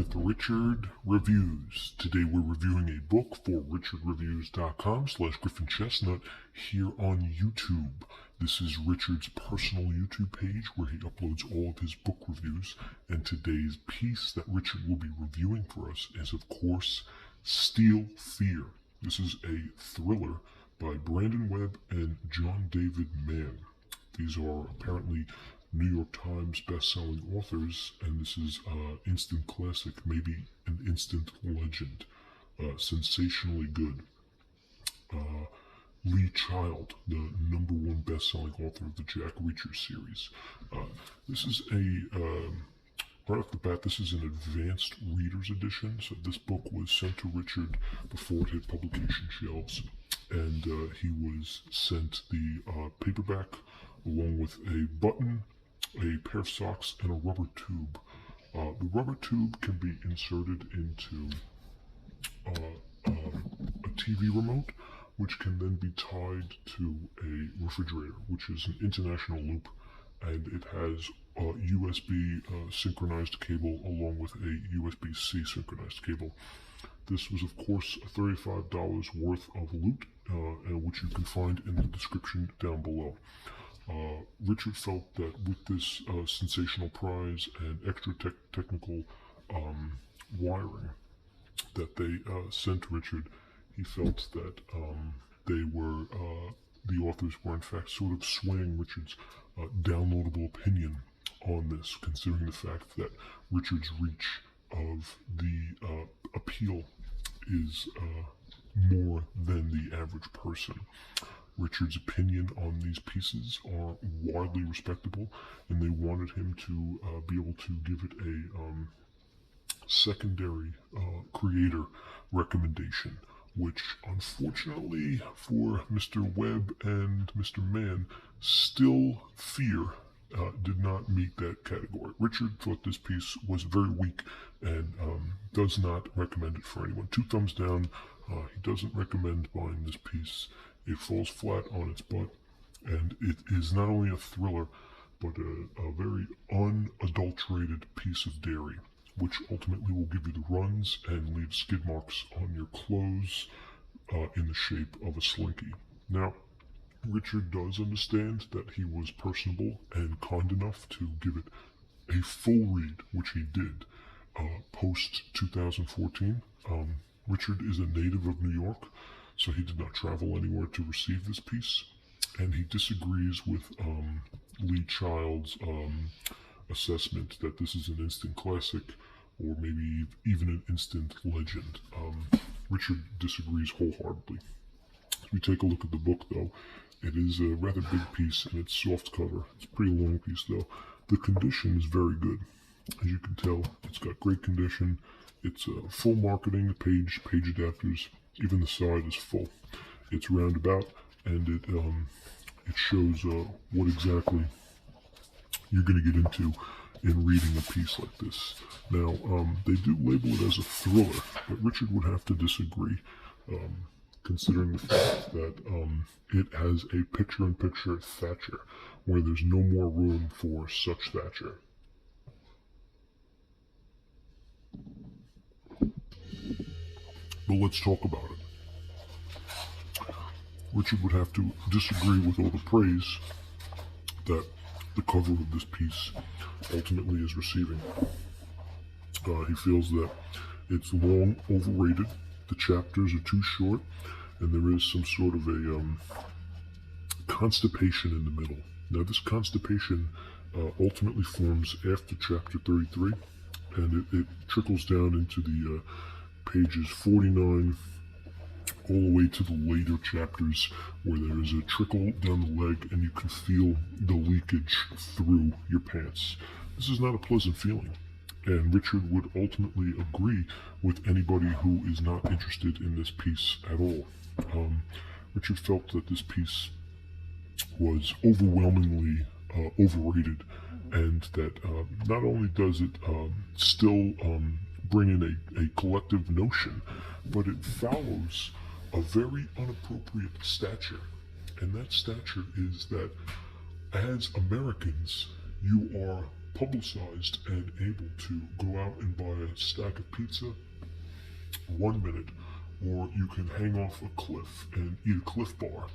with Richard Reviews. Today we're reviewing a book for richardreviews.com/GriffinChestnut here on YouTube. This is Richard's personal YouTube page where he uploads all of his book reviews, and today's piece that Richard will be reviewing for us is, of course, Steel Fear. This is a thriller by Brandon Webb and John David Mann. These are apparently New York Times best-selling authors, and this is instant classic, maybe an instant legend. Sensationally good. Lee Child, the #1 best-selling author of the Jack Reacher series. This is right off the bat, this is an advanced reader's edition, so this book was sent to Richard before it hit publication shelves, and he was sent the paperback along with a button, a pair of socks, and a rubber tube. The rubber tube can be inserted into a TV remote, which can then be tied to a refrigerator, which is an international loop, and it has a USB synchronized cable along with a USB-C synchronized cable. This was, of course, $35 worth of loot, which you can find in the description down below. Richard felt that with this sensational prize and extra technical wiring that they sent Richard, he felt that the authors were in fact sort of swaying Richard's downloadable opinion on this, considering the fact that Richard's reach of the appeal is more than the average person. Richard's opinion on these pieces are widely respectable, and they wanted him to be able to give it a secondary creator recommendation, which unfortunately for Mr. Webb and Mr. Mann, Steel Fear did not meet that category. Richard thought this piece was very weak and does not recommend it for anyone. 2 thumbs down. He doesn't recommend buying this piece. It falls flat on its butt, and it is not only a thriller, but a very unadulterated piece of dairy, which ultimately will give you the runs and leave skid marks on your clothes in the shape of a slinky. Now, Richard does understand that he was personable and kind enough to give it a full read, which he did, post-2014. Richard is a native of New York, so he did not travel anywhere to receive this piece, and he disagrees with Lee Child's assessment that this is an instant classic, or maybe even an instant legend. Richard disagrees wholeheartedly. As we take a look at the book, though, it is a rather big piece, and it's soft cover. It's a pretty long piece, though. The condition is very good. As you can tell, it's got great condition. It's full marketing, page adapters. Even the side is full. It's roundabout, and it shows what exactly you're going to get into in reading a piece like this. Now, they do label it as a thriller, but Richard would have to disagree, considering the fact that it has a picture-in-picture Thatcher, where there's no more room for such Thatcher. But let's talk about it. Richard would have to disagree with all the praise that the cover of this piece ultimately is receiving. He feels that it's long overrated, the chapters are too short, and there is some sort of a constipation in the middle. Now, this constipation ultimately forms after chapter 33, and it trickles down into the pages 49 all the way to the later chapters, where there is a trickle down the leg and you can feel the leakage through your pants. This is not a pleasant feeling, and Richard would ultimately agree with anybody who is not interested in this piece at all. Richard felt that this piece was overwhelmingly overrated, and that not only does it still bring in a collective notion, but it follows a very inappropriate stature. And that stature is that as Americans, you are publicized and able to go out and buy a stack of pizza 1 minute, or you can hang off a cliff and eat a Cliff Bar.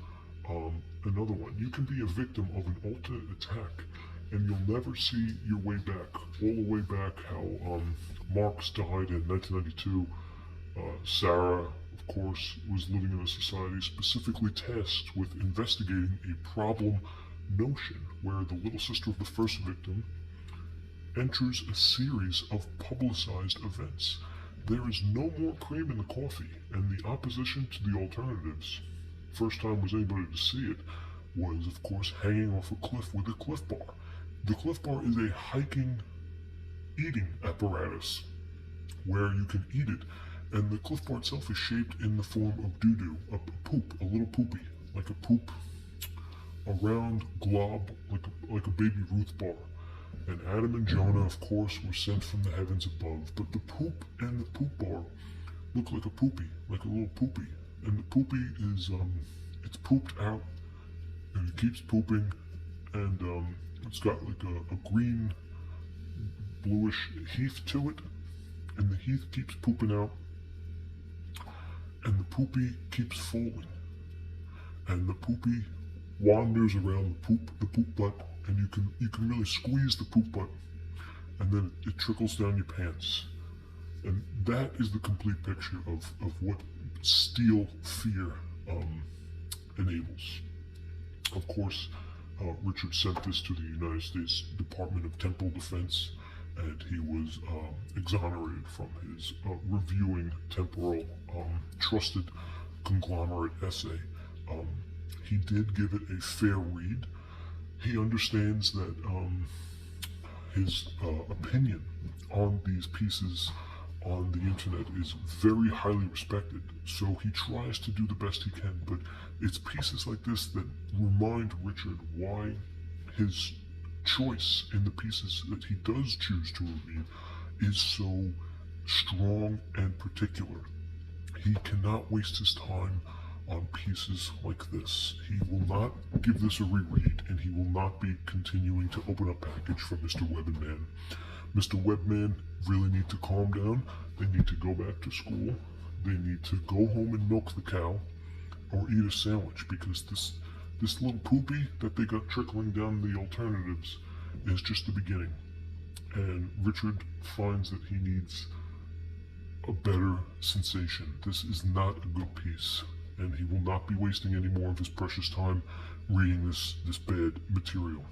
Another one, you can be a victim of an alternate attack, and you'll never see your way back. All the way back, how Marx died in 1992. Sarah, of course, was living in a society specifically tasked with investigating a problem notion where the little sister of the first victim enters a series of publicized events. There is no more cream in the coffee, and the opposition to the alternatives, first time was anybody to see it, was of course hanging off a cliff with a Cliff Bar. The Cliff Bar is a hiking eating apparatus where you can eat it, and the Cliff Bar itself is shaped in the form of doo-doo, a poop, a little poopy, like a poop, a round glob, like a baby Ruth bar. And Adam and Jonah, of course, were sent from the heavens above, but the poop and the poop bar look like a poopy, like a little poopy. And the poopy is, it's pooped out, and it keeps pooping, and it's got like a green, bluish heath to it, and the heath keeps pooping out, and the poopy keeps falling, and the poopy wanders around the poop butt, and you can really squeeze the poop butt, and then it trickles down your pants. And that is the complete picture of what steel fear enables. Of course, Richard sent this to the United States Department of Temporal Defense, and he was exonerated from his reviewing temporal trusted conglomerate essay. He did give it a fair read. He understands that his opinion on these pieces on the internet is very highly respected, so he tries to do the best he can, but it's pieces like this that remind Richard why his choice in the pieces that he does choose to review is so strong and particular. He cannot waste his time on pieces like this. He will not give this a reread, and he will not be continuing to open up package from Mr. Webb and Mann. Mr. Webb and Mann really need to calm down. They need to go back to school. They need to go home and milk the cow, or eat a sandwich, because this little poopy that they got trickling down the alternatives is just the beginning. And Richard finds that he needs a better sensation. This is not a good piece, and he will not be wasting any more of his precious time reading this bad material.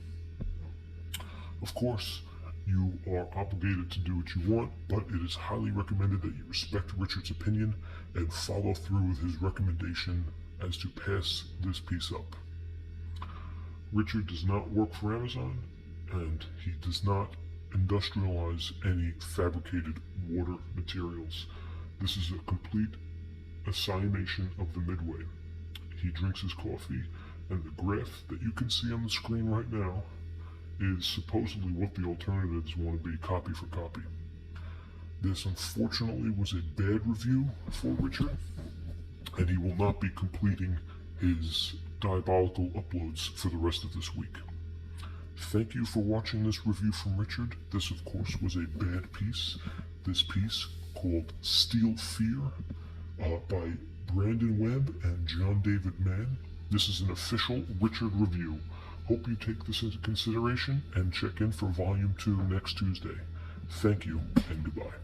Of course, you are obligated to do what you want, but it is highly recommended that you respect Richard's opinion and follow through with his recommendation as to pass this piece up. Richard does not work for Amazon, and he does not industrialize any fabricated water materials. This is a complete assignation of the Midway. He drinks his coffee, and the graph that you can see on the screen right now is supposedly what the alternatives want to be, copy for copy. This unfortunately was a bad review for Richard, and he will not be completing his diabolical uploads for the rest of this week. Thank you for watching this review from Richard. This, of course, was a bad piece. This piece, called Steel Fear, by Brandon Webb and John David Mann. This is an official Richard review. Hope you take this into consideration and check in for Volume 2 next Tuesday. Thank you, and goodbye.